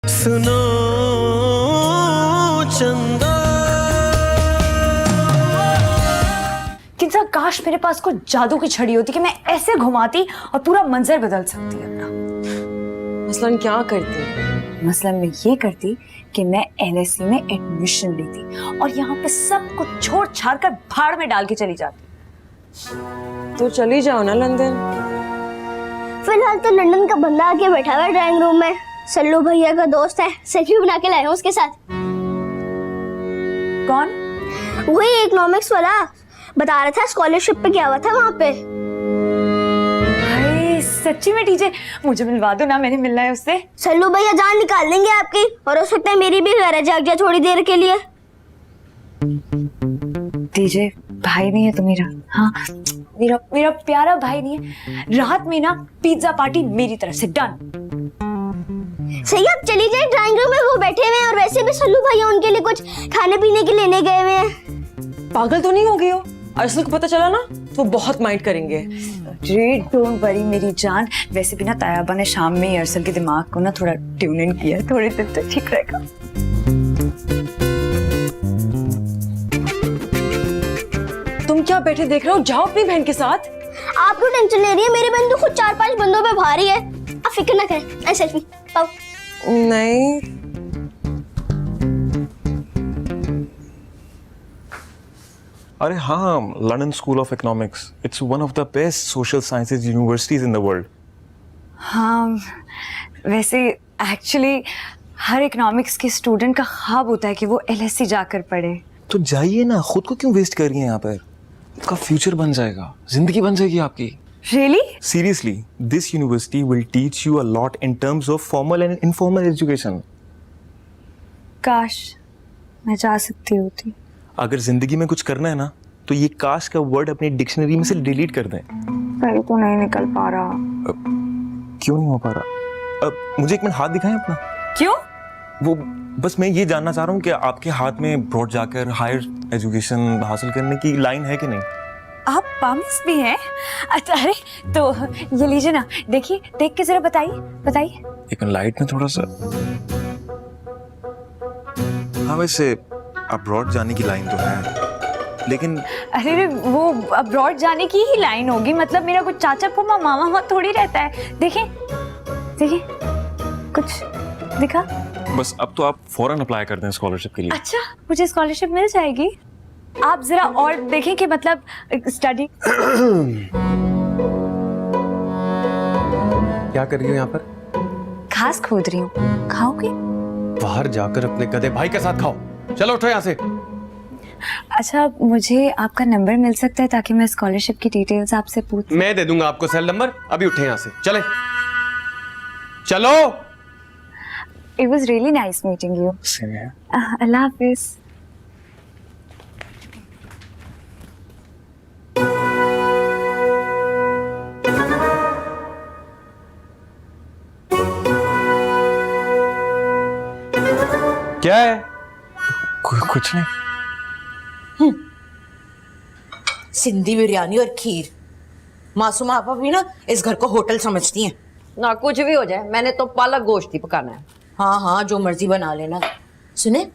सुनो चंदा। किंचा काश मेरे पास कोई जादू की छड़ी होती कि मैं ऐसे घुमाती और पूरा मंजर बदल सकती अपना। मसलन क्या करती? मसलन मैं ये करती कि मैं LSE में एडमिशन लेती और यहाँ पे सब कुछ छोड़ छाड़ कर भाड़ में डाल के चली जाती। तो चली जाओ ना लंदन। फिलहाल तो लंदन का बंदा आके बैठा हुआ है ड्राइंग रूम में। सल्लू भैया का दोस्त है, सेल्फी बना के लाया हूं उसके साथ। कौन? वही इकोनॉमिक्स वाला, बता रहा था स्कॉलरशिप पे क्या हुआ था वहाँ पे। भाई सच्ची में टीचर, मुझे मिलवा दो ना, मैंने मिलना है उससे। सल्लू भैया जान निकाल देंगे आपकी, और हो सकता है मेरी भी घर जाग जाए थोड़ी देर के लिए। टीचर भाई नहीं है तो मेरा, हाँ मेरा प्यारा भाई नहीं है। रात में ना पिज्जा पार्टी मेरी तरफ से, डन। सही, आप चली जाए, ड्राइंग रूम में वो बैठे हुए हैं और वैसे भी सल्लू भैया उनके लिए कुछ खाने पीने के लेने गए हुए हैं। पागल तो नहीं हो गई हो? अर्सल को पता चला ना तो वो बहुत माइंड करेंगे। डोंट वरी मेरी जान। वैसे भी ना तायाबा ने शाम में ही अरसल के दिमाग को ना थोड़ा ट्यून इन किया, थोड़े दिन तक ठीक रहेगा। तुम क्या बैठे देख रहे हो? जाओ अपनी बहन के साथ। आप क्यों टेंशन ले रही है? मेरी बहन तो खुद 4-5 बंदों पे भारी है। आप फिक्र ना करें। ऐसे सेल्फी पाओ। नहीं, अरे हाँ, London school of economics, it's one of the best social sciences universities in the world. हाँ वैसे एक्चुअली हर इकोनॉमिक्स के स्टूडेंट का ख्वाब होता है कि वो LSE जाकर पढ़े। तो जाइए ना, खुद को क्यों वेस्ट कर रही हैं यहाँ पर? आपका फ्यूचर बन जाएगा, जिंदगी बन जाएगी आपकी। Really? Seriously, this university will teach you a lot in terms of formal and informal education. काश मैं जा सकती होती। अगर जिंदगी में कुछ करना है ना, तो ये काश का वर्ड अपनी डिक्शनरी में से डिलीट कर दें। पर तो नहीं निकल पा रहा। क्यों नहीं हो पा रहा? मुझे एक मिनट हाथ दिखाएं अपना। क्यों? वो बस मैं ये जानना चाह रहा हूँ कि आपके हाथ में ब्रॉड जाकर हायर एजुकेशन हासिल करने की लाइन है कि नहीं? आप पामिस भी हैं? अच्छा, अरे तो ये लीजिए ना, देखिए, देख के जरा बताइए। एक लाइट में थोड़ा सा। हाँ वैसे अब्रॉड जाने की लाइन तो है, लेकिन अरे वो अब्रॉड जाने की ही लाइन होगी, मतलब मेरा कुछ चाचा फूफा मामा थोड़ी रहता है। देखिए कुछ दिखा? बस अब तो आप फौरन अप्लाई कर दें स्कॉलरशिप के लिए। अच्छा, मुझे स्कॉलरशिप मिल जाएगी? आप जरा और देखें कि मतलब स्टडी। क्या कर रही हो यहाँ पर? घास खोद रही हूँ, खाओगे? बाहर जाकर अपने गधे भाई के साथ खाओ। चलो उठो यहाँ से। अच्छा, मुझे आपका नंबर मिल सकता है ताकि मैं स्कॉलरशिप की डिटेल्स आपसे पूछ। मैं दे दूंगा आपको सेल नंबर। अभी उठे यहाँ से, चले चलो। It was really nice meeting you. Same here. अल्लाह हाफिज। क्या है? कुछ नहीं। सिंधी बिरयानी और खीर। मासूम आपा भी ना इस घर को होटल समझती हैं। ना कुछ भी हो जाए, मैंने तो पालक गोश्त ही पकाना है। हाँ हाँ, जो मर्जी बना लेना। सुने,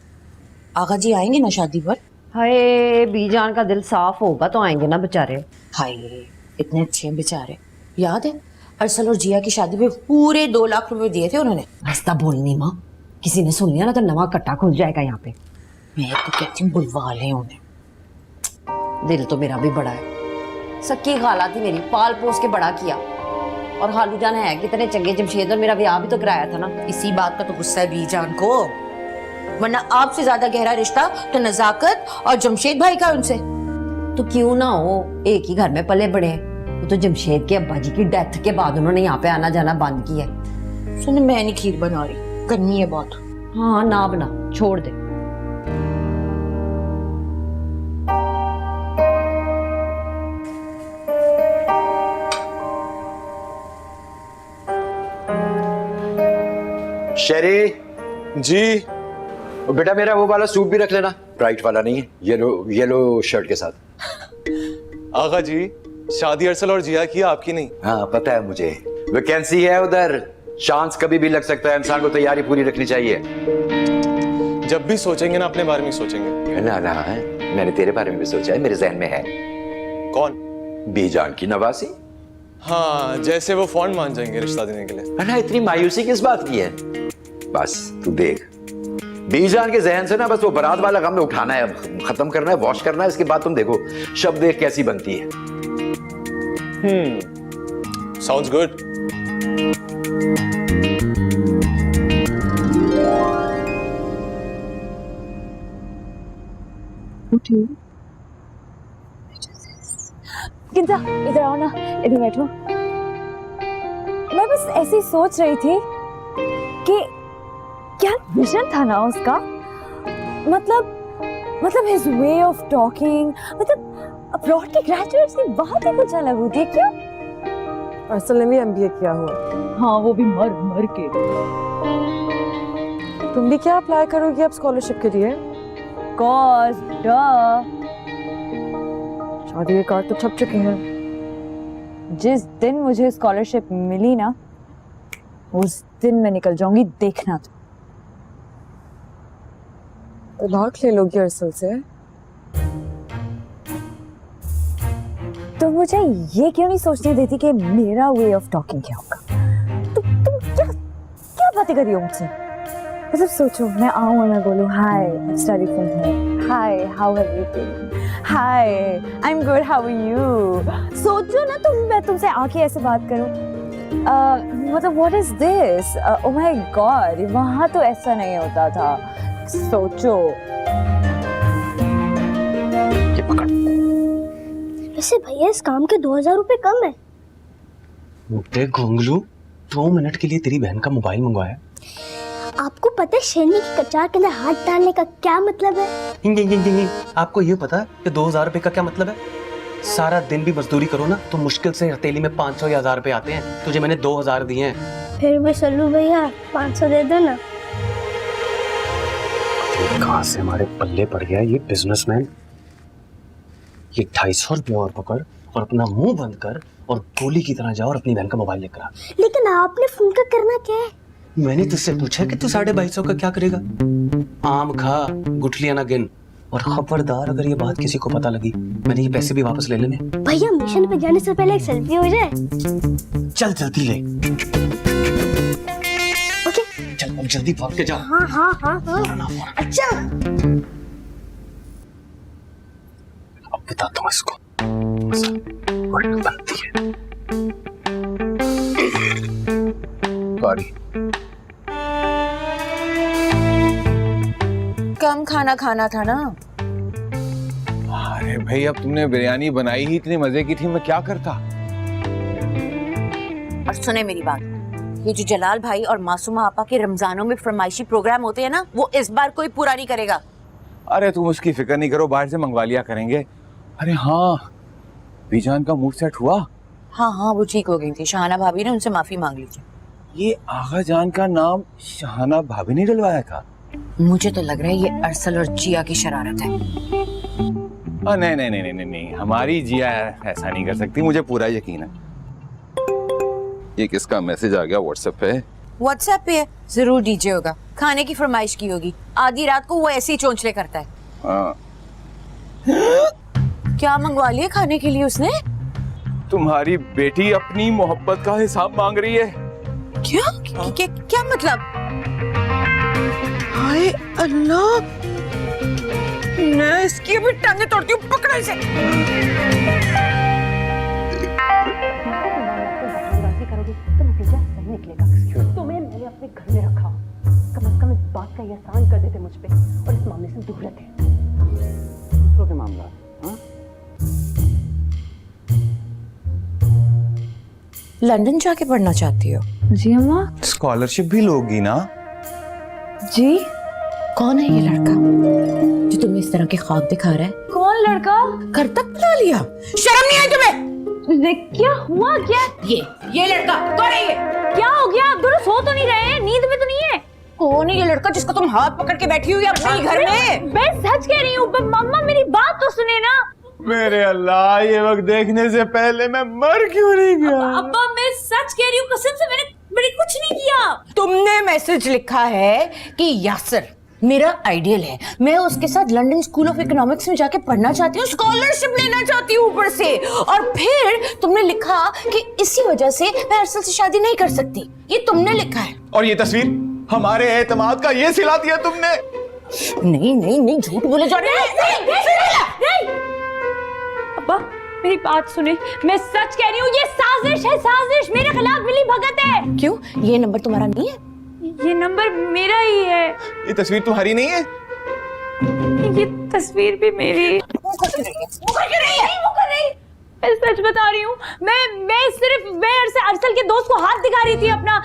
आगा जी आएंगे ना शादी पर? हाय, बीजान का दिल साफ होगा तो आएंगे ना बेचारे। हाय, इतने अच्छे हैं बेचारे। याद है अरसल और जिया की शादी पे पूरे 2 लाख रुपए दिए थे उन्होंने। रास्ता बोलनी माँ, किसी ने सुन लिया ना तो नवा कट्टा खुल जाएगा यहाँ पे। मैं तो कहती हूँ बुलवा ले उन्हें। दिल तो मेरा भी बड़ा है। सक्की खाला थी मेरी, पाल पोस के बड़ा किया। और खालू जान है कितने चंगे, जमशेद और मेरा ब्याह भी तो कराया था ना। इसी बात का तो गुस्सा है बीजान को, वरना आपसे ज्यादा गहरा रिश्ता तो नजाकत और जमशेद भाई का उनसे। तो क्यों ना हो, एक ही घर में पले बड़े हैं। वो तो जमशेद के अब्बा जी की डेथ के बाद उन्होंने यहाँ पे आना जाना बंद किया है। सुने, मैं नहीं खीर बना रही, करनी है बहुत। हाँ ना बना, छोड़ दे। शेरी जी। बेटा, मेरा वो वाला सूट भी रख लेना, ब्राइट वाला नहीं है, येलो शर्ट के साथ। आगा जी, शादी अरसल और जिया की, आपकी नहीं। हाँ पता है मुझे, वैकेंसी है उधर, चांस कभी भी लग सकता है, इंसान को तैयारी पूरी रखनी चाहिए। जब भी सोचेंगे ना अपने बारे में सोचेंगे। ना ना, मैंने तेरे बारे में भी सोचा है, मेरे जहन में है। कौन? बीजान की नवासी। हाँ, जैसे वो फौन मान जाएंगे रिश्ता देने के लिए। ना, इतनी मायूसी किस बात की है? बस तू देख, बीजान के जहन से ना बस वो बारात वाला गम उठाना है, खत्म करना है, वॉश करना है। इसके बाद तुम देखो शब देख कैसी बनती है। Sounds good. किंजा इधर आओ ना, इधर बैठो। मैं बस ऐसे ही सोच रही थी कि क्या विजन था ना उसका, मतलब his way of talking, मतलब अब्रॉड के ग्रेजुएट्स की बात ही कुछ अलग होती है क्या? अरसल ने भी MBA किया हुआ। हाँ, वो भी मर के। तुम भी क्या अप्लाई करोगी अब स्कॉलरशिप के लिए? कॉज शादी के कार्ड तो छप चुके हैं। जिस दिन मुझे स्कॉलरशिप मिली ना, उस दिन मैं निकल जाऊंगी, देखना तो। तलाक ले लोगी अरसल से? तो मुझे ये क्यों नहीं सोचने देती कि मेरा वे ऑफ टॉकिंग क्या होगा? तुम क्या बातें कर रही हो मुझसे? मतलब सोचो, मैं आऊँ और मैं बोलूँ hi, I study from home, hi how have you been, hi I am good, how are you? सोचो ना, मैं तुमसे आके ऐसे बात करूँ, मतलब what is this? Oh my god, वहाँ तो ऐसा नहीं होता था। सोचो। ये पकड़। वैसे भैया इस काम के 2000 रुपए कम है। देख घोंगलू, 2 मिनट के लिए तेरी बहन का मोबाइल मंगवाया। आपको पता है शेरनी की कचार के अंदर हाथ डालने का क्या मतलब है? आपको ये पता है कि 2000 रुपए का क्या मतलब है? सारा दिन भी मजदूरी करो ना तो मुश्किल से हथेली में 500 या 1000 रुपए आते हैं। तुझे मैंने 2000 दिए हैं। फिर भी सल्लू भैया 500 दे दो ना। कहाँ से हमारे पल्ले पड़ गया ये बिजनेसमैन। ये 250 रुपये और पकड़ और अपना मुंह बंद कर और गोली की तरह जाओ और अपनी बहन का मोबाइल लेकर आ। लेकिन आपने फोन का करना क्या है? मैंने तुझसे पूछा कि तू 250 का क्या करेगा? आम खा, गुठलियां ना गिन, और खबरदार अगर ये बात किसी को पता लगी, मैंने ये पैसे भी वापस ले लेने। भैया मिशन पे जाने से पहले एक सेल्फी हो जाए। चल जल्दी ले। ओके चल अब जल्दी भाग के जा। हाँ हाँ हाँ हाँ। अच्छा अब बताता हूँ इसको मसाला बनती है। कम खाना खाना था ना। अरे भाई, अब तुमने बिरयानी बनाई ही इतने मजे की थी, मैं क्या करता? और सुने मेरी बात, ये जो जलाल भाई और मासूमा आपा के रमजानों में फरमाइशी प्रोग्राम होते हैं ना, वो इस बार कोई पूरा नहीं करेगा। अरे तुम उसकी फिक्र नहीं करो, बाहर से मंगवा लिया करेंगे। अरे हाँ, बीजान का मूड सेट हुआ? हाँ हाँ, वो ठीक हो गई थी। शाहाना भाभी ने उनसे माफी मांग ली थी। ये आगा जान का नाम शाहाना भाभी ने डलवाया था? मुझे तो लग रहा है ये अरसल और जिया की शरारत है। नहीं नहीं नहीं नहीं नहीं, हमारी जिया ऐसा नहीं कर सकती, मुझे पूरा यकीन है। ये किसका मैसेज आ गया व्हाट्सएप पे? व्हाट्सएप पे जरूर डीजे होगा, खाने की फरमाइश की होगी। आधी रात को वो ऐसे ही चोंचले करता है। हाँ। क्या मंगवा लिया खाने के लिए उसने? तुम्हारी बेटी अपनी मोहब्बत का हिसाब मांग रही है। क्या मतलब? हाय अल्लाह, मैं इसकी भी टांगें तोड़ती हूँ, पकड़ो इसे। तुम्हें मैंने अपने घर में रखा, कम से कम इस बात का एहसान कर देते मुझ पे और इस मामले से दूर रहते। दूसरों के मामला, हाँ? लंदन जाके पढ़ना चाहती हो? जी अम्मा। स्कॉलरशिप भी लोगी ना? जी। कौन है ये लड़का जो तुम्हें इस तरह के ख्वाब दिखा रहा है? कौन लड़का? घर तक बुला लिया, शर्म नहीं आई तुम्हें? क्या हुआ? क्या ये लड़का कौन है? ये क्या हो गया? आप दोनों सो तो नहीं रहे? नींद में तो नहीं है? कौन है ये लड़का जिसको तुम हाथ पकड़ के बैठी हुई अपने ही घर में? मैं सच कह रही हूँ, मम्मा मेरी बात तो सुने ना। मेरे अल्लाह, ये वक्त देखने से पहले मैं मर क्यों नहीं गया? अब्बा मैं सच कह रही हूँ, कसम से मैंने मैंने कुछ नहीं किया। तुमने मैसेज लिखा है कि यासर मेरा आइडियल है, मैं उसके साथ लंदन स्कूल ऑफ इकोनॉमिक्स में जाके पढ़ना चाहती हूँ, स्कॉलरशिप लेना चाहती हूँ ऊपर से। और फिर तुमने लिखा कि इसी वजह से मैं अरसल से शादी नहीं कर सकती। ये तुमने लिखा है। और ये तस्वीर हमारे एतमाद का ये सिला दिया तुमने। नहीं नहीं नहीं, झूठ बोले जा रहे हैं। अब्बा मेरी बात सुने, मैं सच कह रही हूँ, ये साजिश है, साजिश। मेरे खिलाफ मिली भगत है। क्यों, ये नंबर तुम्हारा नहीं है? ये नंबर मेरा ही है। ये तस्वीर तुम्हारी नहीं है? ये तस्वीर भी मेरी। वो कर रही। मैं सच बता रही हूँ, मैं अरसल के दोस्त को हाथ दिखा रही थी अपना।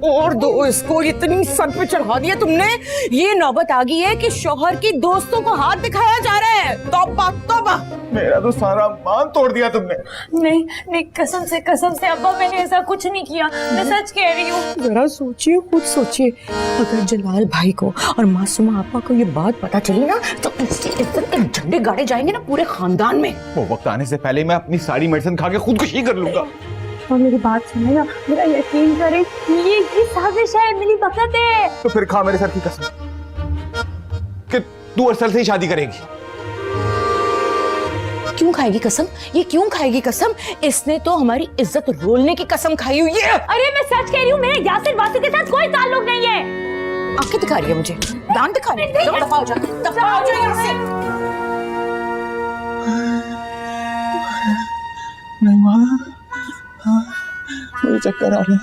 और दो इसको इतनी सर पे चढ़ा दिया तुमने। ये नौबत आ गई है कि शौहर की दोस्तों को हाथ दिखाया जा रहा है। तौबा तौबा। मेरा तो सारा मान तोड़ दिया तुमने। नहीं नहीं, कसम से अब्बा मैंने ऐसा कुछ नहीं किया, मैं सच कह रही हूँ। जरा सोचिए, खुद सोचिए, अगर जलाल भाई को और मासूमा आपा को ये बात पता चली ना तो इसकी इज्जत के झंडे गाड़े जाएंगे ना पूरे खानदान में। वो वक्त आने से पहले मैं अपनी सारी मेडिसिन खा के खुदकुशी कर लूंगा। और मेरी बात सुनिएगा, मेरा यकीन करें, ये साजिश है, मिली भगत है। तो फिर खा मेरे सर की कसम कि तू अरसल से ही शादी करेगी। क्यों खाएगी कसम? ये क्यों खाएगी कसम? इसने तो हमारी इज्जत रोलने की कसम खाई हुई है। अरे मैं सच कह रही हूँ, मेरे यासिर वासु के साथ कोई ताल्लुक नहीं है। आंखें दिखा रही है मुझे, दांत दिखा रही है। दफा हो जा, दफा हो जा यहाँ से। नहीं माँ, मुझे चक्कर आ रहे हैं।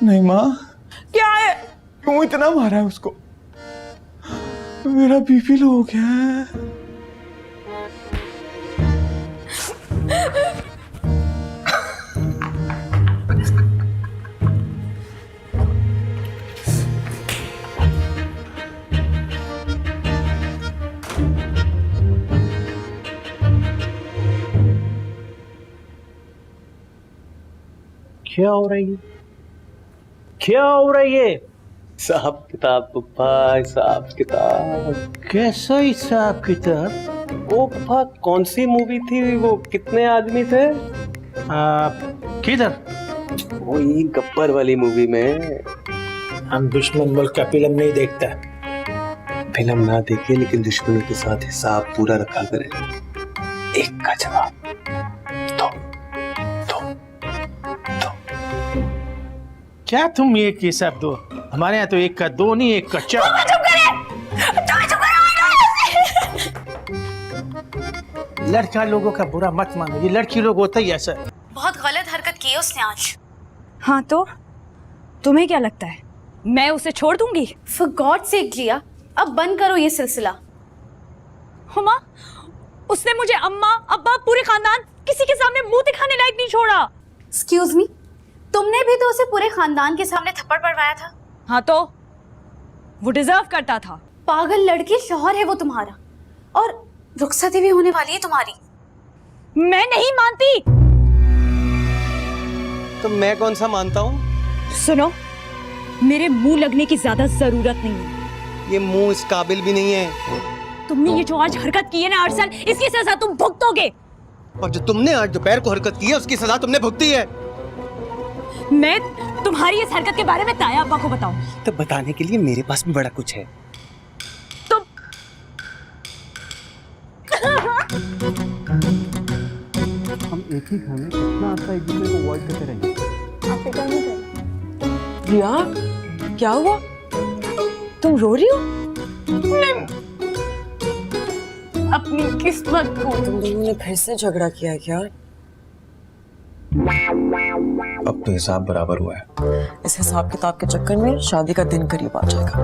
नहीं माँ, क्या है? क्यों इतना मारा है उसको? मेरा बीपी लो हो गया है। क्या हो रही है? क्या हो रही है? हिसाब किताब पप्पा, हिसाब किताब। कैसा हिसाब किताब? ओ पप्पा, कौन सी मूवी थी वो? कितने आदमी थे? किधर? वही गब्बर वाली मूवी में। हम दुश्मन मुल्क का फिल्म नहीं देखता। फिल्म ना देखिए, लेकिन दुश्मनों के साथ हिसाब पूरा रखा करें। एक का जवाब दो। क्या तुम एक हिसाब दो? हमारे यहाँ तो एक का दो नहीं, एक का चार। लड़का लोगों का बुरा मत मानो, ये लड़की लोग होता ही ऐसा। बहुत गलत हरकत की है उसने आज। हाँ तो तुम्हें क्या लगता है मैं उसे छोड़ दूंगी? फॉर गॉड सेक जिया, अब बंद करो ये सिलसिला। हुमा, उसने मुझे अम्मा अब्बा पूरे खानदान किसी के सामने मुंह दिखाने लायक नहीं छोड़ा। एक्सक्यूज मी, तुमने भी तो उसे पूरे खानदान के सामने थप्पड़ पड़वाया था। हाँ तो वो डिजर्व करता था। पागल लड़की, शौहर है वो तुम्हारा और रुखसती भी होने वाली है तुम्हारी। मैं नहीं मानती। तो मैं कौन सा मानता हूँ? सुनो, मेरे मुंह लगने की ज्यादा जरूरत नहीं है। ये मुंह इस काबिल भी नहीं है। तुमने ये जो आज हरकत की है ना अरसल, इसकी सजा तुम भुगतोगे। और जो तुमने आज दोपहर को हरकत की है उसकी सजा तुमने भुगती है। मैं तुम्हारी इस हरकत के बारे में ताया अब्बा को बताऊं? तो बताने के लिए मेरे पास भी बड़ा कुछ है। तुम हम एक ही घर में कितना आता एक दूसरे को अवॉइड करते रहेंगे। रिया, क्या हुआ? तुम रो रही हो? अपनी किस्मत को। तुम दोनों ने फिर से झगड़ा किया है क्या? अब तो हिसाब बराबर हुआ है। इस हिसाब किताब के चक्कर में शादी का दिन करीब आ जाएगा।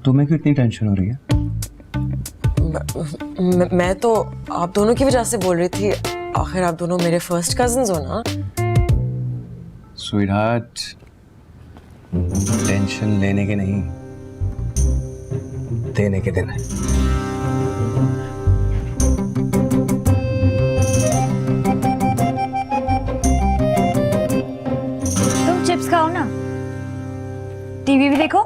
तुम्हें क्यों इतनी टेंशन हो रही है? मैं तो आप दोनों की वजह से बोल रही थी। आखिर आप दोनों मेरे फर्स्ट कजिन्स हो ना। स्वीटहार्ट, टेंशन लेने के नहीं, देने के दिन है। तुम चिप्स खाओ ना, टीवी भी देखो।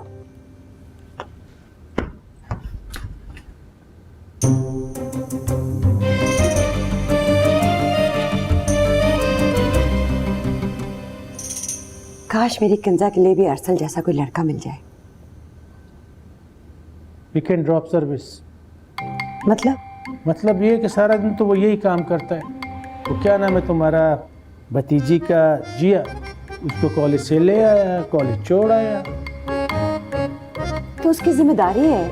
काश मेरी कंजा के लिए भी अरसल जैसा कोई लड़का मिल जाए। Weekend drop service. मतलब ये कि सारा दिन तो वो यही काम करता है। वो क्या नाम है तुम्हारा भतीजी का, जिया, उसको कॉलेज से ले आया, कॉलेज छोड़ आया। तो उसकी जिम्मेदारी है,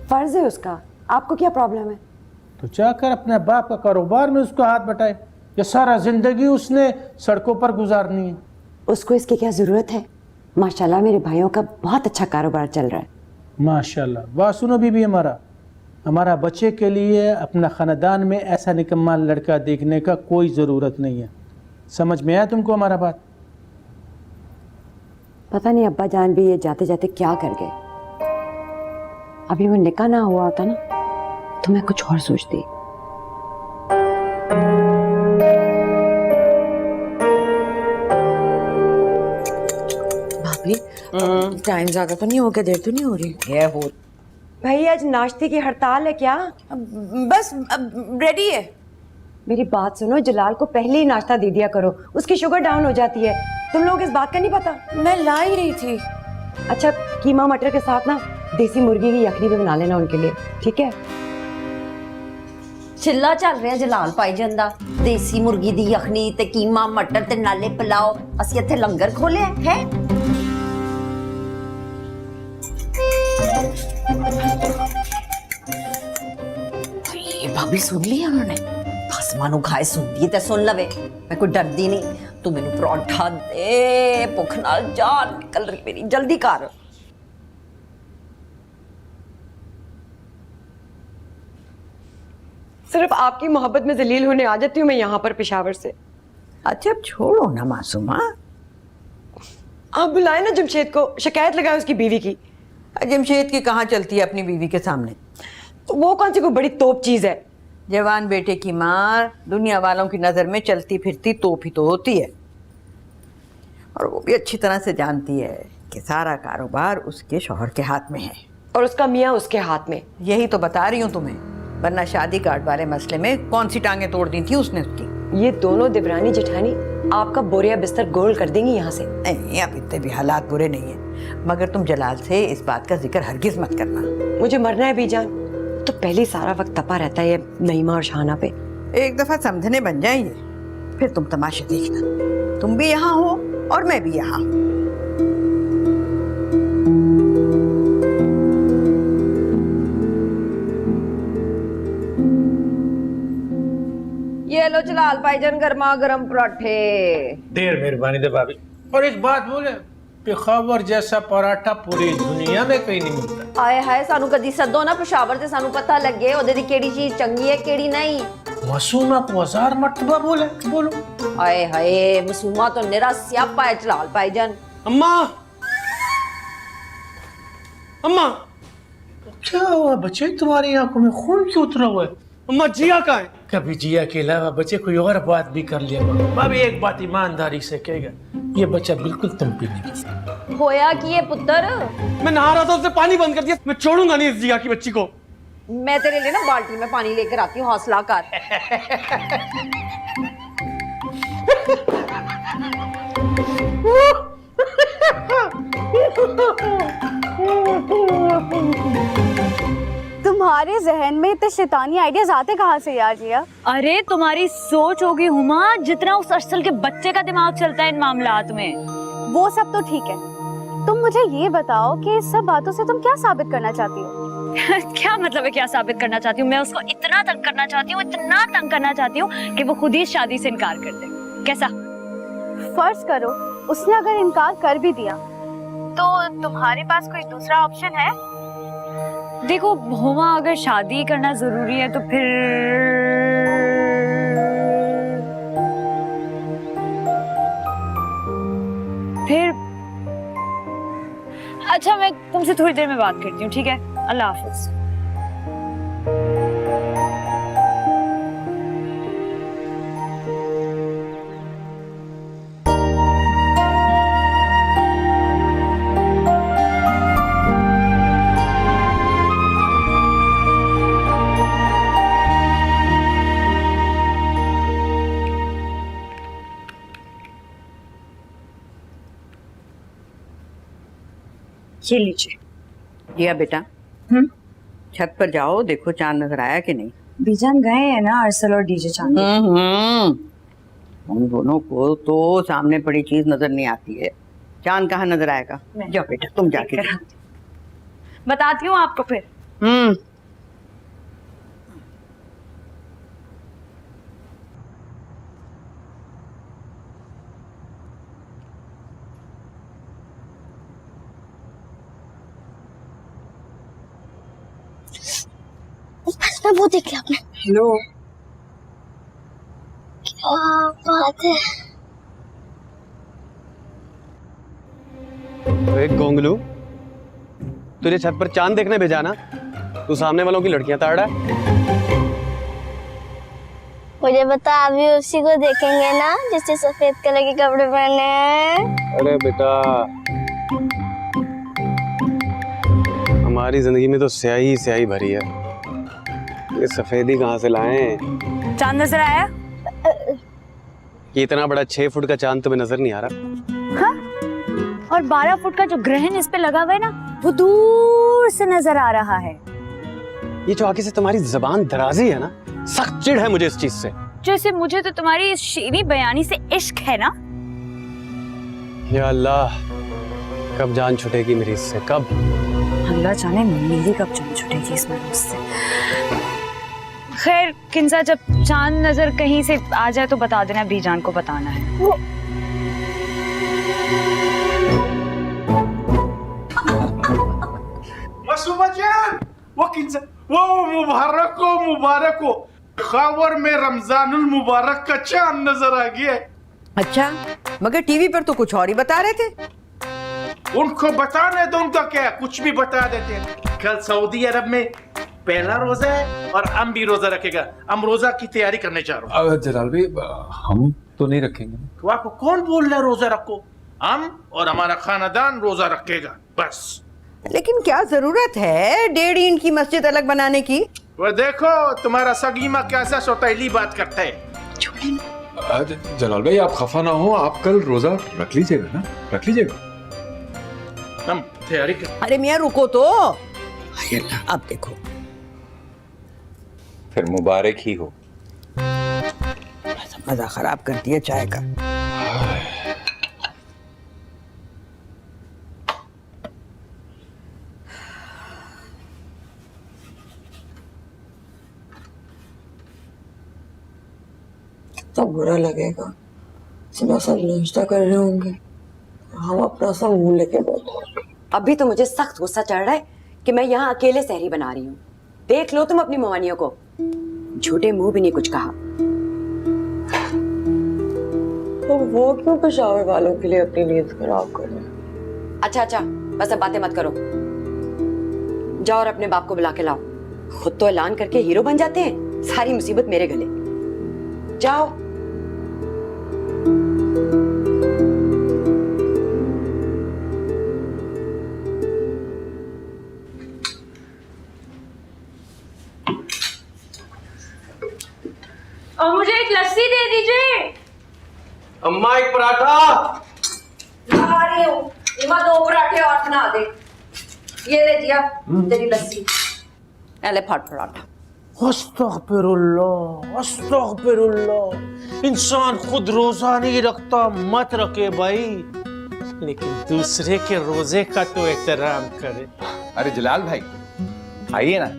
फर्ज है उसका। आपको क्या प्रॉब्लम है? तो जाकर अपने बाप का कारोबार में उसको हाथ बटाए। ये सारा जिंदगी उसने सड़कों पर गुजारनी है। उसको इसकी क्या जरूरत है? माशाल्लाह मेरे भाइयों का बहुत अच्छा कारोबार चल रहा है। माशाल्लाह। वाह सुनो बीबी, हमारा बच्चे के लिए अपना खानदान में ऐसा निकम्मा लड़का देखने का कोई ज़रूरत नहीं है। समझ में आया तुमको हमारा बात? पता नहीं अब्बा जान भी ये जाते जाते क्या कर गए। अभी वो निकाह ना हुआ होता ना तो मैं कुछ और सोचती। भाभी टाइम ज्यादा तो नहीं हो गया, देर तो नहीं हो रही है? हो भाई आज नाश्ते की हड़ताल है क्या? बस रेडी है। मेरी बात सुनो, जलाल को पहले ही नाश्ता दे दिया करो, उसकी शुगर डाउन हो जाती है। तुम लोग इस बात का नहीं पता? मैं ला ही रही थी। अच्छा कीमा मटर के साथ ना देसी मुर्गी की यखनी भी बना लेना उनके लिए, ठीक है? चिल्ला चल रहा जलाल भाईजान दा, देसी मुर्गी दी यखनी ते कीमा मटर ते नाले पुलाओ। असि इत्थे लंगर खोले है। भाभी सुन लिया उन्होंने? खसमानू खाए सुनदी ते सुन लवे, मैं कोई डरदी नहीं। तू मेनू परोठा दे, भुख नाल जान निकल रही मेरी, जल्दी कर। सिर्फ आपकी मोहब्बत में जलील होने आ जाती हूँ मैं यहाँ पर पेशावर से। अच्छा अब छोड़ो ना मासूमा। आप बुलाए ना जमशेद को, शिकायत लगाए उसकी बीवी की। जमशेद की कहाँ चलती है अपनी बीवी के सामने? तो वो कौन सी कोई बड़ी तोप चीज है? जवान बेटे की माँ दुनिया वालों की नजर में चलती फिरती तोप ही तो होती है। और वो भी अच्छी तरह से जानती है कि सारा कारोबार उसके शौहर के हाथ में है और उसका मियाँ उसके हाथ में। यही तो बता रही हूँ तुम्हें, वरना शादी कार्ड वाले मसले में कौन सी टांगे तोड़ दी थी उसने उसकी। ये दोनों देवरानी जेठानी आपका बोरिया बिस्तर गोल कर देंगी यहाँ से। नहीं, अब इतने भी हालात बुरे नहीं है, मगर तुम जलाल से इस बात का जिक्र हरगिज मत करना। मुझे मरना है बीजान, तो पहले सारा वक्त तपा रहता है ये नईमा और शाहाना पे। एक दफा समझने बन जाएंगे, फिर तुम तमाशे देखना। तुम भी यहाँ हो और मैं भी यहाँ। ये लो जलाल भाईजान गर्मा गर्म पराठे। ढेर मेहरबानी दे भाभी। और एक बात बोले, पेशावर जैसा पराठा पूरी दुनिया में कहीं नहीं मिलता। आए हाय सानू कदी सदो ना पेशावर ते सानू पता लगे ओदे दी केड़ी चीज चंगी है केड़ी नहीं। मासूमा को 1000 मर्तबा बोलो। आए हाय मासूमा तो निरा स्यापा है जलाल भाईजान। अम्मा, अम्मा क्या हुआ बच्चे, तुम्हारी आंखों में खून क्यों उतरा हुआ है? अम्मा जिया कहाँ है? कभी जिया के अलावा बच्चे कोई और बात भी कर लिया करो। भाभी एक बात ईमानदारी से कहेगा, ये बच्चा बिल्कुल तुम पे नहीं। होया कि ये पुत्र, मैं नहा रहा था, उसने पानी बंद कर दिया। मैं छोड़ूंगा नहीं इस जिया की बच्ची को। मैं तेरे लिए ना बाल्टी में पानी लेकर आती हूँ, हौसला कर। तुम्हारे जहन में इतने शैतानी आइडियाज आते कहाँ से यार जिया? अरे तुम्हारी सोच होगी हुमा, जितना उस अरसल के बच्चे का दिमाग चलता है इन मामलात में। वो सब तो ठीक है, तुम मुझे ये बताओ कि इस सब बातों से तुम क्या साबित करना चाहती हो? क्या मतलब है क्या साबित करना चाहती हूँ? मैं उसको इतना तंग करना चाहती हूँ, इतना तंग करना चाहती हूँ कि वो खुद ही शादी से इनकार कर दे। कैसा? फर्ज करो उसने अगर इनकार कर भी दिया तो तुम्हारे पास कोई दूसरा ऑप्शन है? देखो हुमा, अगर शादी करना जरूरी है तो फिर अच्छा, मैं तुमसे थोड़ी देर में बात करती हूँ, ठीक है? अल्लाह हाफिज। ये लीजिए। जिया बेटा, छत पर जाओ, देखो चांद नजर आया कि नहीं। बीजान गए हैं ना अरसल और डीजे चांद। उन दोनों को तो सामने पड़ी चीज नजर नहीं आती है, चांद कहाँ नजर आएगा। जाओ बेटा तुम जाके देखो। बताती हूँ आपको फिर। बस मैं वो देख लिया आपने। हेलो, क्या बात है। एक गोंगलू, तुझे छत पर चांद देखने भेजा ना, तू सामने वालों की लड़कियां ताड़ रहा है। मुझे बता, अभी उसी को देखेंगे ना जिसने सफेद कलर के कपड़े पहने हैं। अरे बेटा, हमारी जिंदगी में तो स्याही ही स्याही भरी है, ये सफेदी कहाँ से लाए। चांद नजर आया? ये इतना बड़ा 6 फुट का चांद तुम्हें नजर नहीं आ रहा? हाँ? और 12 फुट का जो ग्रहण इस पे लगा हुआ है ना, वो दूर से नजर आ रहा है। ये जो आगे से तुम्हारी जबान दराजी है ना, सख्त चिढ़ है मुझे इस चीज से। जैसे मुझे तो तुम्हारी इस शेरी बयानी से इश्क है ना। या अल्लाह, कब जान छूटेगी मेरी इससे, कब? अल्लाह जाने मेरी कब जान छूटेगी इस मनुष्य से। खैर किंजा, जब चांद नजर कहीं से आ जाए तो बता देना, बीजान को बताना है। वो मुबारक हो खबर में रमजानुल मुबारक का चांद नजर आ गया। अच्छा, मगर टीवी पर तो कुछ और ही बता रहे थे। उनको बताने दो, उनका क्या, कुछ भी बता देते हैं। कल सऊदी अरब में पहला रोजा है और हम भी रोजा रखेगा। हम रोजा की तैयारी करने जा रहे हैं। जलाल भाई, हम तो नहीं रखेंगे। तो आपको कौन बोल रहा है रोजा रखो? हम और हमारा खानदान रोजा रखेगा बस। लेकिन क्या जरूरत है 1.5 इंच की मस्जिद अलग बनाने की? वो देखो तुम्हारा सगीमा कैसा सौतेली बात करता है। जलाल भाई, आप खफा ना हो, आप कल रोजा रख लीजिएगा ना, रख लीजिएगा। हम तैयारी कर। अरे मियाँ रुको तो, अब देखो। फिर मुबारक ही हो। मजा खराब कर दिया चाय का। तो बुरा लगेगा, सुबह सब नाश्ता कर रहे होंगे, हम अपना सब मुंह लेके बैठे होंगे। अभी तो मुझे सख्त गुस्सा चढ़ रहा है कि मैं यहाँ अकेले सहरी बना रही हूँ। देख लो तुम अपनी मोहनियों को, झूठे मुंह भी नहीं कुछ कहा। तो वो क्यों पेशावर वालों के लिए अपनी नींद खराब कर रहे हैं? अच्छा, बस अब बातें मत करो। जाओ और अपने बाप को बुला के लाओ। खुद तो ऐलान करके हीरो बन जाते हैं, सारी मुसीबत मेरे गले। जाओ। और मुझे एक लस्सी दे दीजिए। अम्मा, एक पराठा। ला रही हूँ। इमा 2 पराठे और बना दे। ये ले जिया तेरी लस्सी। ले फट पराठा। अस्तगफिरुल्लाह, अस्तगफिरुल्लाह। इंसान खुद रोजा नहीं रखता, मत रखे भाई, लेकिन दूसरे के रोजे का तो एहतराम करे। अरे जलाल भाई, आइए ना।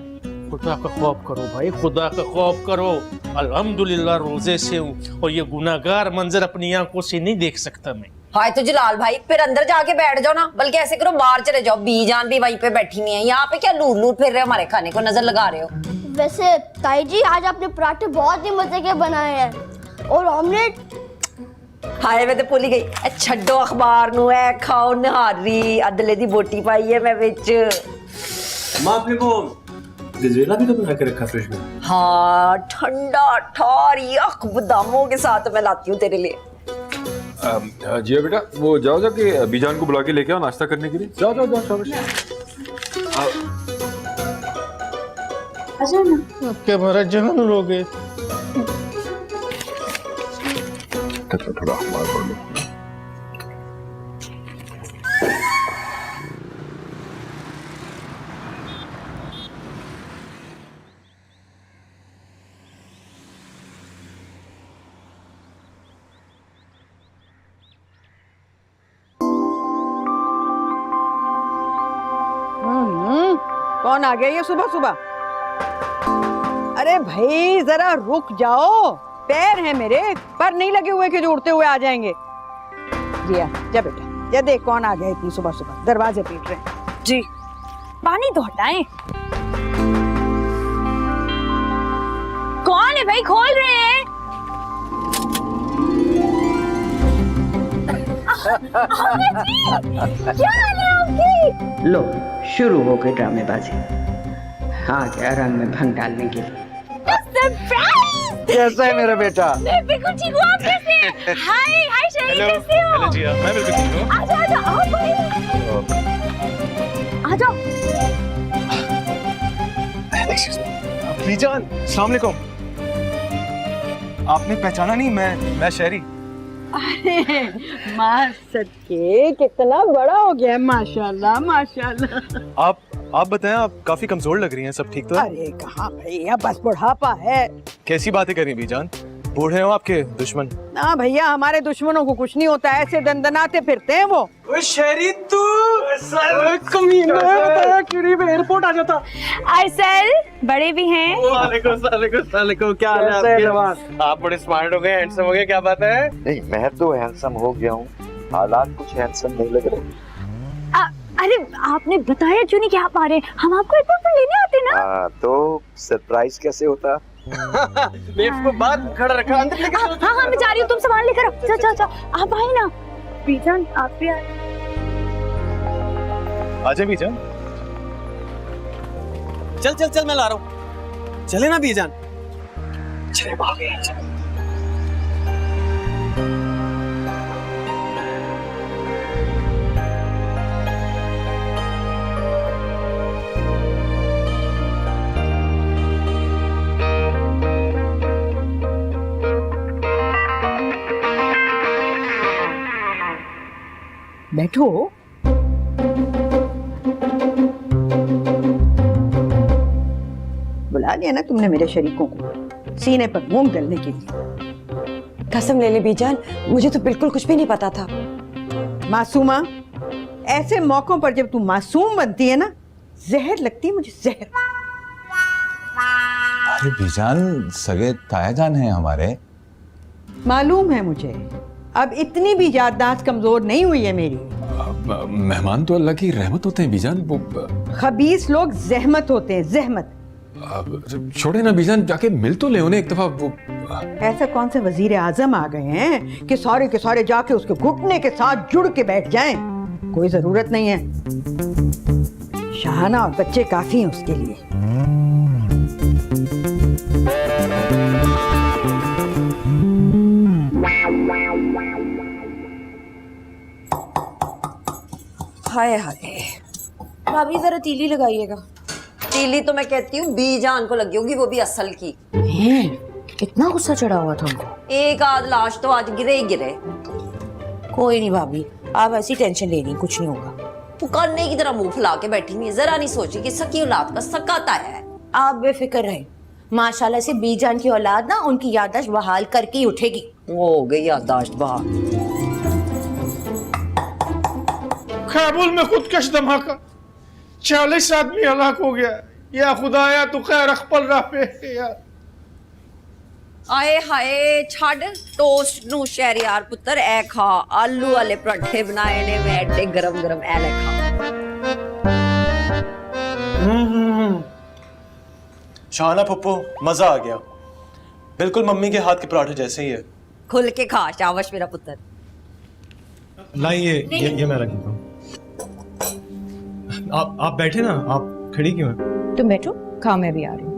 खुदा का खौफ करो भाई, खुदा का खौफ करो। अल्हम्दुलिल्लाह रोजे से हूँ और ये गुनाहगार मंजर अपनी आंखों से नहीं देख सकता मैं। हाय तो जलाल भाई, फिर अंदर जाके बैठ जाओ ना, बल्कि ऐसे करो बाहर चले जाओ। बीजान भी वहीं पे बैठी हुई है, यहाँ पे क्या लूट लूट फिर रहे हो, हमारे खाने को नजर लगा रहे हो। वैसे ताई जी, आज आपने पराठे बहुत ही मजे के बनाए हैं और ऑमलेट। हाय मैं तो भूल ही गई। छड्डो अखबार नु है, खाओ निहारी। अदले दी बोटी पाई है मैं विच। मां अपने को गजरेला भी तो बना के रखा फ्रिज में। हाँ, ठंडा ठारी अख बादामों के साथ मैं लाती हूँ तेरे लिए। जिया बेटा, वो जाओ जाके बीजान को बुला के लेके आओ नाश्ता करने के लिए। जाओ जाओ जाओ शाबाश। अच्छा ना, आपके हमारा जन्म लोगे। थोड़ा अखबार पढ़ लो। कौन आ गया ये सुबह सुबह? अरे भाई जरा रुक जाओ, पैर हैं मेरे, पर नहीं लगे हुए कि जो उड़ते हुए आ जाएंगे। जिया जा बेटा, या देख कौन आ गया इतनी सुबह सुबह, दरवाजे पीट रहे हैं। जी पानी तो हटाएं। कौन है भाई, खोल रहे हैं? क्या हाल है आपकी? लो शुरू हो गई ड्रामेबाजी, हाँ क्या रंग में भंग डालने के लिए। कैसा है मेरा बेटा? मैं बिल्कुल ठीक हूँ, आप कैसे हैं? हाय हाय शरीफ, कैसे हो? हेलो जिया, मैं बिल्कुल ठीक हूँ। आजा आजा, आओ भाई। आ जाओ। बीजान, अस्सलाम वालेकुम। आपने पहचाना नहीं? मैं शहरी। अरे माँ सदके, कितना बड़ा हो गया है, माशाल्लाह माशाल्लाह। आप बताएं, आप काफी कमजोर लग रही हैं, सब ठीक तो है? अरे कहाँ भैया, बस बुढ़ापा है। कैसी बातें कर रही हैं बीजान? बूढ़े हो आपके दुश्मन? ना भैया, हमारे दुश्मनों को कुछ नहीं होता, ऐसे दंदनाते फिरते हैं वो। शहरी तू कमीना एयरपोर्ट आ जाता। सर बड़े भी हैं। वालेकुम, क्या हाल है आपके? आप बड़े स्मार्ट हो गए, हैंडसम हो गए, क्या बात है? नहीं, मैं तो हैंडसम हो गया हूँ, हालात कुछ हैंडसम नहीं लग रहे। अरे आपने बताया क्यों नहीं कि आप आ रहे हैं? हम आपको एयरपोर्ट पर लेने आते ना। तो सरप्राइज कैसे होता? बेवकूफ, बात खड़ा रखा, अंदर लेके चलो। हाँ मैं जा रही हूँ, तुम सामान लेकर आओ। चल आप आए ना। बीजान आप भी आए। आजा बीजान। चल मैं ला रहा हूँ। चले ना बीजान। चले भागे। बैठो। बुला लिया ना तुमने मेरे शरीकों को सीने पर मूंग डालने के लिए। कसम ले ले बीजान, मुझे तो बिल्कुल कुछ भी नहीं पता था। मासूमा, ऐसे मौकों पर जब तू मासूम बनती है ना, जहर लगती है मुझे, जहर। अरे बीजान, सगे ताया जान है हमारे। मालूम है मुझे, अब इतनी भी याददाश्त कमजोर नहीं हुई है मेरी। मेहमान तो अल्लाह की रहमत होते हैं बीजान। वो खबीस लोग जहमत होते हैं, जहमत। छोड़े ना बीजान, जाके मिल तो ले उन्हें एक दफा। वो ऐसा कौन से वजीर आजम आ गए हैं कि सारे के सारे जाके उसके घुटने के साथ जुड़ के बैठ जाएं? कोई जरूरत नहीं है, शाहाना और बच्चे काफी हैं उसके लिए। हाय हाय, भाभी जरा तीली लगाइएगा। तीली तो मैं कहती हूँ बीजान को लगी होगी, वो भी असल की। कितना गुस्सा चढ़ा हुआ था उनको। एक आध लाश तो आज गिरे ही गिरे। कोई नहीं भाभी, आप ऐसी टेंशन ले रही, कुछ नहीं होगा। पुकारने की तरह मुंह फुला के बैठी हुई है, जरा नहीं सोची कि सकी औलाद का सक्का ताया है। आप बेफिक्र रहे, माशाल्लाह से बीजान की औलाद ना उनकी याददाश्त बहाल करके ही उठेगी। वो हो गई याददाश्त बहाल। काबुल में खुदकश धमाका, 40 आदमी हलाक हो गया। या खुदाया तू खैर अखपल रहा पे यार। आए हाय, छाड़ टोस्ट नू शहरियार पुत्र ए खा, आलू वाले पराठे बनाए ने मैं एडे गरम गरम ए ले खा। शाहाना पप्पो, मजा आ गया, बिल्कुल मम्मी के हाथ के पराठे जैसे ही है। खुल के खा शाबाश मेरा पुत्र। लाइए, ये मैं रख देता हूँ। आप बैठे ना, आप खड़ी क्यों हैं? तुम बैठो, खाओ, मैं भी आ रही हूँ।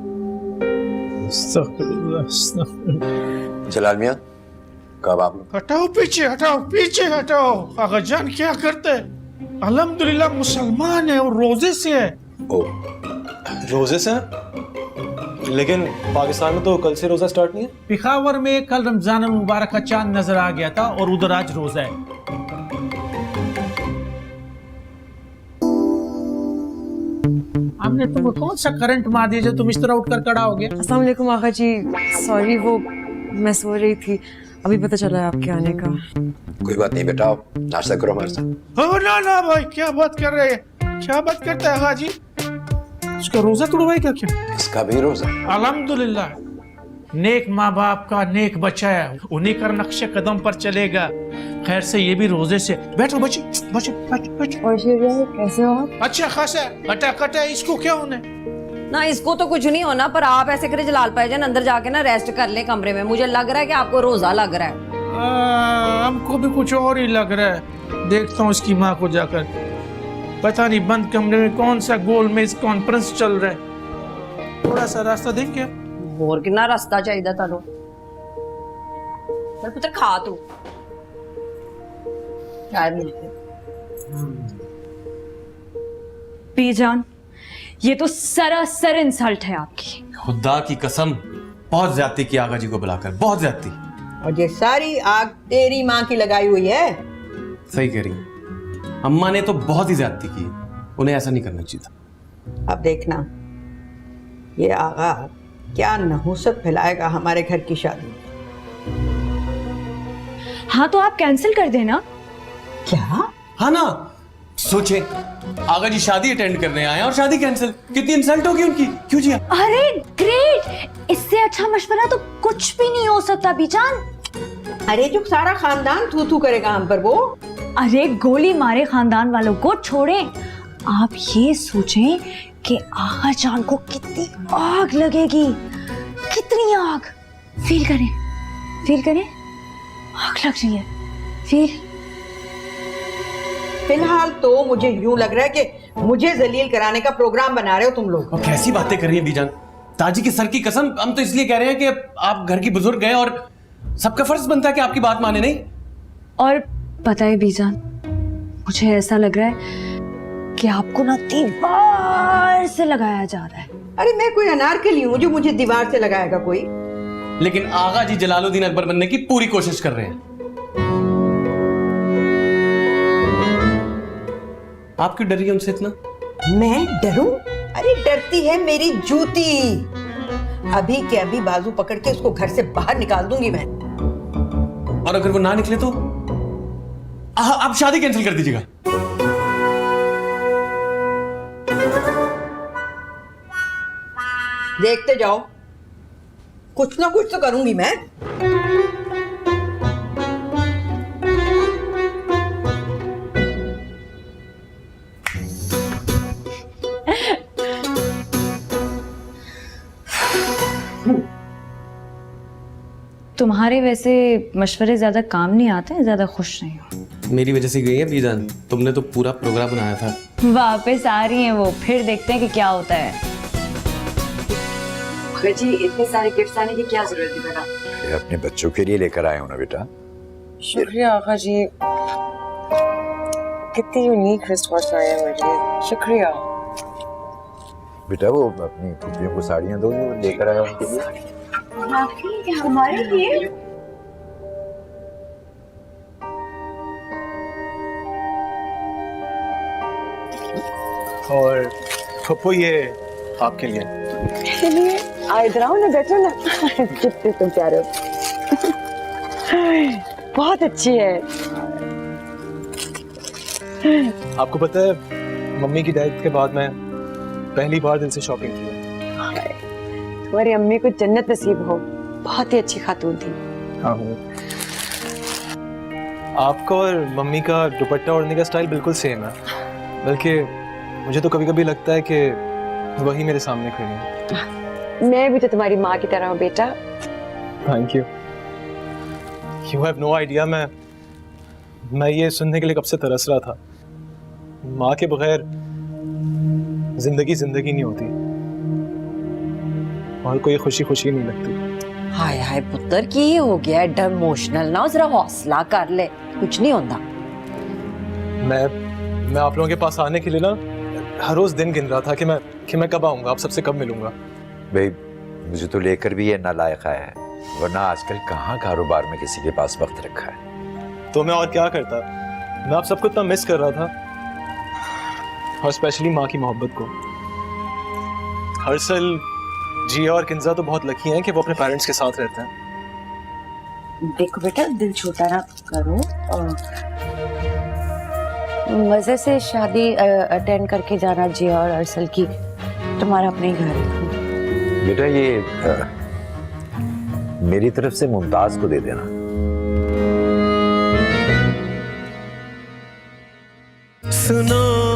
जलाल मियां, कब आप लोग? हटाओ पीछे, हटाओ पीछे हटाओ। आगा जान क्या करते हैं? अल्हम्दुलिल्लाह मुसलमान है और रोजे से है। ओ, रोजे से? लेकिन पाकिस्तान में तो कल से रोजा स्टार्ट नहीं है। पिखावर में कल रमजान मुबारक का चांद नजर आ गया था और उधर आज रोजा है। हमने तुमको कौन सा करंट मार दिया जो तुम इस तरह उठकर खड़ा हो गया? अस्सलाम वालेकुम आका जी, सॉरी वो मैं सो रही थी, अभी पता चला है आपके आने का। कोई बात नहीं बेटा, नाश्ता करो हमारे साथ। ना ना भाई, क्या बात कर रहे हैं? क्या बात करता है हाजी? उसका रोजा तोड़वाए क्या? इसका भी रोजा? अल्हम्दुलिल्लाह, नेक माँ बाप का नेक बच्चा है, उन्हीं का नक्शे कदम पर चलेगा। खैर से ये भी रोजे से। बैठो बच्ची, बैठो। और कैसे हो? अच्छा खासा अटैक है, इसको क्या होने? ना इसको तो कुछ नहीं होना, पर आप ऐसे करे जलाल भाईजान अंदर जाके ना रेस्ट कर ले कमरे में। मुझे लग रहा है कि आपको रोजा लग रहा है। हमको भी कुछ और ही लग रहा है। देखता हूँ इसकी माँ को जाकर। पता नहीं बंद कमरे में कौन सा गोल मेज कॉन्फ्रेंस चल रहा है। थोड़ा सा रास्ता देंगे? और कितना रास्ता चाहिए तानू? पर पुत्र खा तू चाय मिलती। बीजान, ये तो सरासर इंसल्ट है आपकी। खुदा की कसम, बहुत ज्यादती की आगा जी को बुलाकर, बहुत ज्यादती। और ये सारी आग तेरी माँ की लगाई हुई है। सही कह रही है, अम्मा ने तो बहुत ही ज्यादती की, उन्हें ऐसा नहीं करना चाहिए था। अब देखना ये आगा क्या नहुसत फैलाएगा हमारे घर की शादी में। हाँ तो आप कैंसिल कर देना। क्या? हाँ ना, सोचे आगा जी शादी अटेंड करने आए और शादी कैंसिल। कितनी इंसल्ट होगी उनकी। क्यों जी? अरे ग्रेट, इससे अच्छा मशवरा तो कुछ भी नहीं हो सकता बीजान। अरे जो सारा खानदान थू थू करेगा हम पर वो। अरे गोली मारे खानदान वालों को छोड़ें, आप ये सोचें कि आगा जान को कितनी आग लगेगी। कितनी आग। फील करें आग लग रही है। फिलहाल तो मुझे यूं लग रहा है कि मुझे जलील कराने का प्रोग्राम बना रहे हो तुम लोग। और कैसी बातें कर रही है बीजान? ताजी के सर की कसम, हम तो इसलिए कह रहे हैं कि आप घर की बुजुर्ग हैं और सबका फर्ज बनता है कि आपकी बात माने। नहीं, और पता है बीजान, मुझे ऐसा लग रहा है कि आपको ना दीवार से लगाया जा रहा है। अरे मैं कोई अनारकली हूं जो मुझे दीवार से लगाएगा कोई? लेकिन आगा जी जलालुद्दीन अकबर बनने की पूरी कोशिश कर रहे हैं। आप क्यों डर रही है उनसे इतना? मैं डरूं? अरे डरती है मेरी जूती। अभी के अभी बाजू पकड़ के उसको घर से बाहर निकाल दूंगी मैं। और अगर वो ना निकले तो आप शादी कैंसिल कर दीजिएगा। देखते जाओ, कुछ ना कुछ तो करूंगी मैं। तुम्हारे वैसे मशवरे ज्यादा काम नहीं आते हैं, ज्यादा खुश नहीं हो। मेरी वजह से गई है बीजान, तुमने तो पूरा प्रोग्राम बनाया था। वापस आ रही हैं वो, फिर देखते हैं कि क्या होता है। जी इतने सारे गिफ्ट्स आने की क्या जरूरत है बेटा? ये अपने बच्चों के लिए लेकर आए हो ना बेटा। शुक्रिया आका जी, कितनी यूनिक रिस्पॉन्स आए हैं मुझे। शुक्रिया बेटा। वो अपनी खुदियों को साड़ियां दो जो लेकर आया उनके लिए। हमारे लिए और पप्पू ये आपके लिए। चलिए इधर आओ ना, बैठो ना। कितने तुम प्यारे हो। बहुत अच्छी है। आपको पता है मम्मी की डेथ के बाद मैं पहली बार दिल से शॉपिंग की। तुम्हारी अम्मी को जन्नत नसीब हो, बहुत ही अच्छी खातून थी। हाँ, आपका और मम्मी का दुपट्टा ओढ़ने का स्टाइल बिल्कुल सेम है, बल्कि मुझे तो कभी कभी लगता है कि वही मेरे सामने खड़ी है। मैं भी तो तुम्हारी माँ की तरह हूँ बेटा। Thank you. You have no idea, मैं ये सुनने के लिए कब से तरस रहा था। माँ के बगैर जिंदगी नहीं होती और कोई खुशी नहीं लगती। हाय हाय पुत्र की हो गया एडा इमोशनल ना, जरा हौसला कर ले, कुछ नहीं होता। मैं आप लोगों के पास आने के लिए ना हर रोज दिन गिन रहा था कि मैं कब आऊंगा, आप सबसे कब मिलूंगा। भाई मुझे तो लेकर भी ये नालायक आया है, वरना आजकल कहाँ कारोबार में किसी के पास वक्त रखा है। तो मैं और क्या करता, मैं आप सबको इतना मिस कर रहा था, और स्पेशली माँ की मोहब्बत को। हर्षल, जिया और किंजा तो बहुत लकी हैं कि वो अपने पेरेंट्स के साथ रहते हैं। देखो बेटा, दिल छोटा ना करो। मजे से शादी अटेंड करके जाना जिया और अरसल की, तुम्हारा अपने ही घर है। बेटा ये मेरी तरफ से मुमताज को दे देना। सुनो